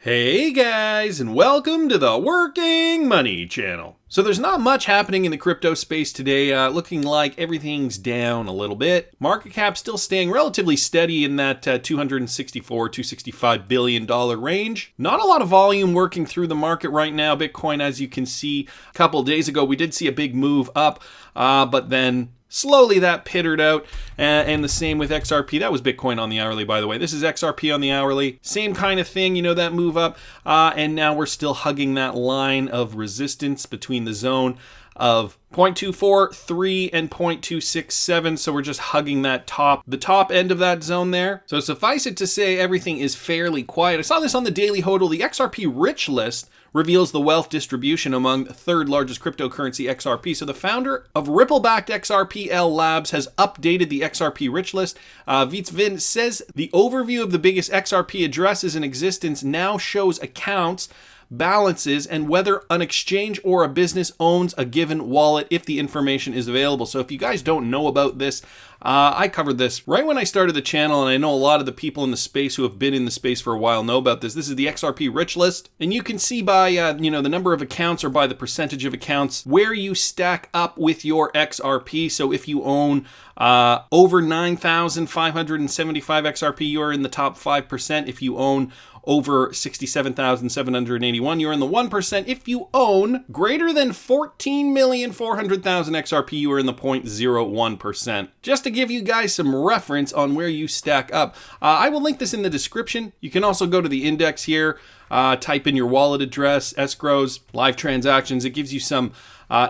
Hey guys, and welcome to the Working Money channel. So there's not much happening in the crypto space today, looking like everything's down a little bit. Market cap still staying relatively steady in that $265 billion range. Not a lot of volume working through the market right now. Bitcoin, as you can see, a couple days ago, we did see a big move up, but then slowly that pittered out, and the same with XRP. That was Bitcoin on the hourly, by the way. This is XRP on the hourly. Same kind of thing, you know, that move up, and now we're still hugging that line of resistance between the zone of 0.243 and 0.267, so we're just hugging that the top end of that zone there. So suffice it to say, everything is fairly quiet. I saw this on the daily hodl. The XRP Rich List reveals the wealth distribution among third largest cryptocurrency XRP. So the founder of Ripple-backed XRPL Labs has updated the XRP Rich List. Vin says the overview of the biggest XRP addresses in existence now shows accounts, balances, and whether an exchange or a business owns a given wallet if the information is available. So if you guys don't know about this, I covered this right when I started the channel, and I know a lot of the people in the space who have been in the space for a while know about this. This is the XRP Rich List, and you can see by the number of accounts or by the percentage of accounts where you stack up with your XRP. So if you own over 9,575 XRP, you're in the top 5%. If you own over 67,781, you're in the 1%. If you own greater than 14,400,000 XRP, you are in the 0.01%. Just to give you guys some reference on where you stack up, I will link this in the description. You can also go to the index here, type in your wallet address, escrows, live transactions. It gives you some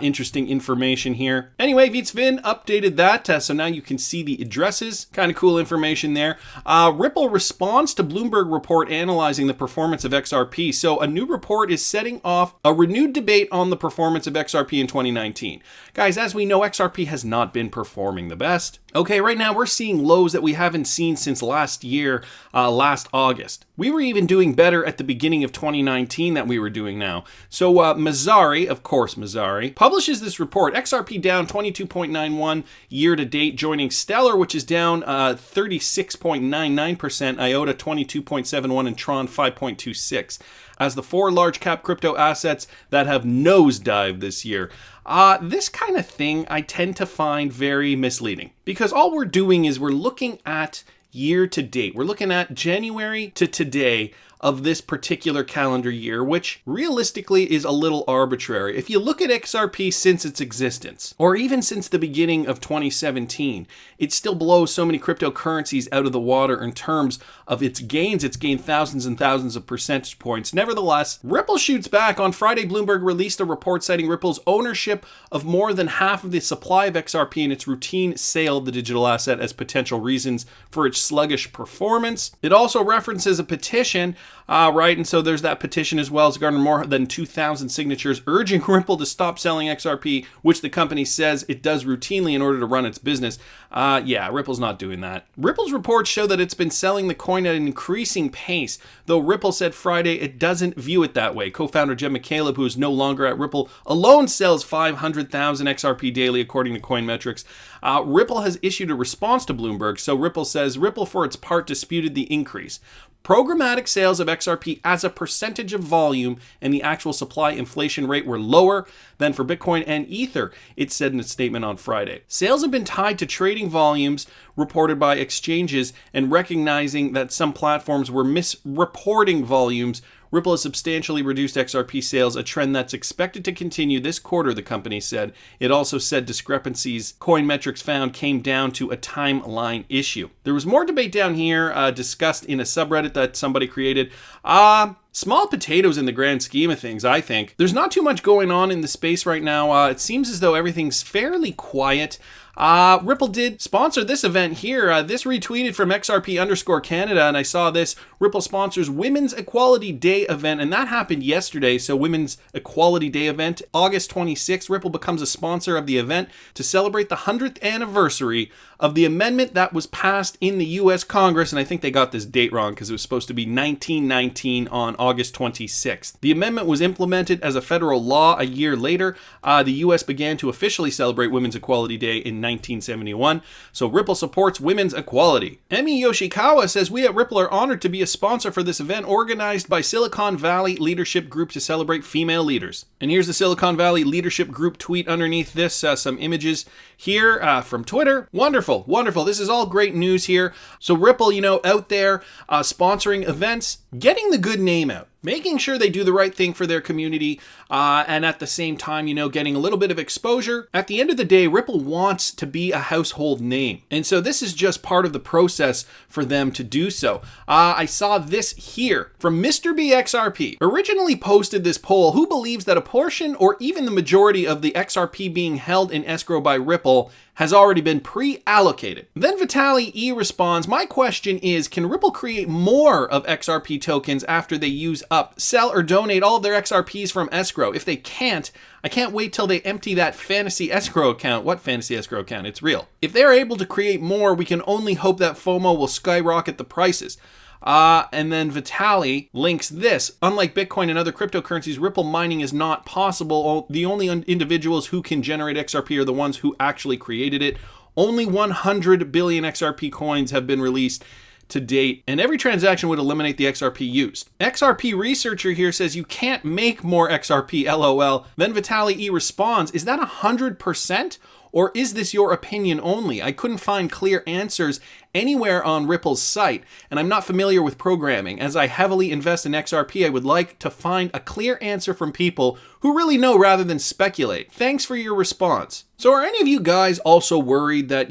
interesting information here. Anyway, Vin updated that, so now you can see the addresses. Kind of cool information there. Ripple responds to Bloomberg report analyzing the performance of XRP. So a new report is setting off a renewed debate on the performance of XRP in 2019. Guys, as we know, XRP has not been performing the best. Okay, right now we're seeing lows that we haven't seen since last year, last August. We were even doing better at the beginning of 2019 than we were doing now. So Mazzari, of course Mazzari, publishes this report. XRP down 22.91 year to date, joining Stellar, which is down 36.99%, IOTA 22.71, and Tron 5.26. as the four large cap crypto assets that have nosedived this year. This kind of thing I tend to find very misleading, because all we're doing is we're looking at year to date. We're looking at January to today of this particular calendar year, which realistically is a little arbitrary. If you look at XRP since its existence, or even since the beginning of 2017, it still blows so many cryptocurrencies out of the water in terms of its gains. It's gained thousands and thousands of percentage points. Nevertheless, Ripple shoots back. On Friday, Bloomberg released a report citing Ripple's ownership of more than half of the supply of XRP and its routine sale of the digital asset as potential reasons for its sluggish performance. It also references a petition, right? And so there's that petition as well. It's garnered more than 2,000 signatures urging Ripple to stop selling XRP, which the company says it does routinely in order to run its business. Yeah, Ripple's not doing that. Ripple's reports show that it's been selling the coin at an increasing pace, though Ripple said Friday it doesn't view it that way. Co-founder Jim McCaleb, who is no longer at Ripple, alone sells 500,000 XRP daily, according to Coinmetrics. Ripple has issued a response to Bloomberg. So Ripple says Ripple, for its part, disputed the increase. Programmatic sales of XRP as a percentage of volume and the actual supply inflation rate were lower than for Bitcoin and Ether, it said in a statement on Friday. Sales have been tied to trading volumes reported by exchanges, and recognizing that some platforms were misreporting volumes, Ripple has substantially reduced XRP sales, a trend that's expected to continue this quarter, the company said. It also said discrepancies Coinmetrics found came down to a timeline issue. There was more debate down here discussed in a subreddit that somebody created. Small potatoes in the grand scheme of things, I think. There's not too much going on in the space right now. It seems as though everything's fairly quiet. Ripple did sponsor this event here. This retweeted from XRP_Canada, and I saw this. Ripple sponsors Women's Equality Day event, and that happened yesterday. So Women's Equality Day event, August 26th. Ripple becomes a sponsor of the event to celebrate the 100th anniversary of the amendment that was passed in the U.S. Congress, and I think they got this date wrong because it was supposed to be 1919 on August 26th. The amendment was implemented as a federal law a year later. The U.S. began to officially celebrate Women's Equality Day in in 1971. So Ripple supports women's equality. Emi Yoshikawa says, we at Ripple are honored to be a sponsor for this event organized by Silicon Valley Leadership Group to celebrate female leaders. And here's the Silicon Valley Leadership Group tweet underneath this, some images here from Twitter. Wonderful, wonderful. This is all great news here. So Ripple, out there sponsoring events, getting the good name out, making sure they do the right thing for their community, and at the same time, getting a little bit of exposure. At the end of the day, Ripple wants to be a household name. And so this is just part of the process for them to do so. I saw this here from Mr. BXRP. Originally posted this poll, who believes that a portion or even the majority of the XRP being held in escrow by Ripple has already been pre-allocated. Then Vitaly E responds, my question is, can Ripple create more of XRP tokens after they use up, sell or donate all of their XRPs from escrow? If they can't, I can't wait till they empty that fantasy escrow account. What fantasy escrow account? It's real. If they're able to create more, we can only hope that FOMO will skyrocket the prices. And then Vitaly links this. Unlike Bitcoin and other cryptocurrencies, Ripple mining is not possible. The only individuals who can generate XRP are the ones who actually created it. Only 100 billion XRP coins have been released to date, and every transaction would eliminate the XRP used. XRP researcher here says you can't make more XRP, LOL. Then Vitaly E responds, is that 100%? Or is this your opinion only? I couldn't find clear answers anywhere on Ripple's site, and I'm not familiar with programming. As I heavily invest in XRP, I would like to find a clear answer from people who really know rather than speculate. Thanks for your response. So are any of you guys also worried that,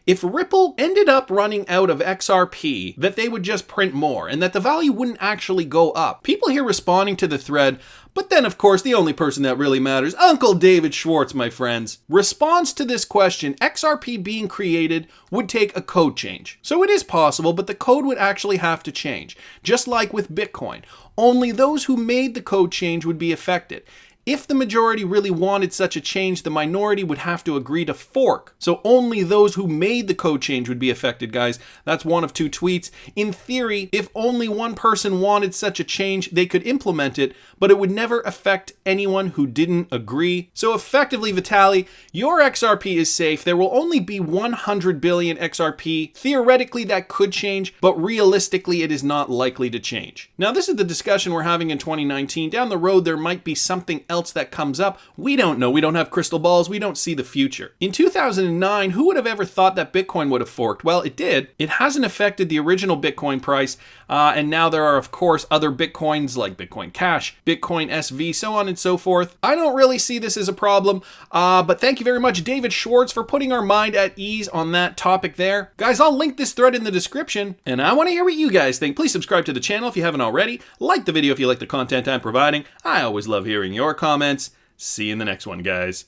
if Ripple ended up running out of XRP, that they would just print more and that the value wouldn't actually go up? People here responding to the thread, but then, of course, the only person that really matters, Uncle David Schwartz, my friends. Response to this question, XRP being created would take a code change. So it is possible, but the code would actually have to change. Just like with Bitcoin, only those who made the code change would be affected. If the majority really wanted such a change, the minority would have to agree to fork. So only those who made the code change would be affected, guys. That's one of two tweets. In theory, if only one person wanted such a change, they could implement it, but it would never affect anyone who didn't agree. So effectively, Vitaly, your XRP is safe. There will only be 100 billion XRP. Theoretically, that could change, but realistically, it is not likely to change. Now, this is the discussion we're having in 2019. Down the road, there might be something else that comes up. We don't know. We don't have crystal balls. We don't see the future. In 2009, who would have ever thought that Bitcoin would have forked? Well, it did. It hasn't affected the original Bitcoin price. And now there are, of course, other Bitcoins like Bitcoin Cash, Bitcoin SV, so on and so forth. I don't really see this as a problem. But thank you very much, David Schwartz, for putting our mind at ease on that topic there. Guys, I'll link this thread in the description. And I want to hear what you guys think. Please subscribe to the channel if you haven't already. Like the video if you like the content I'm providing. I always love hearing your comments. See you in the next one, guys.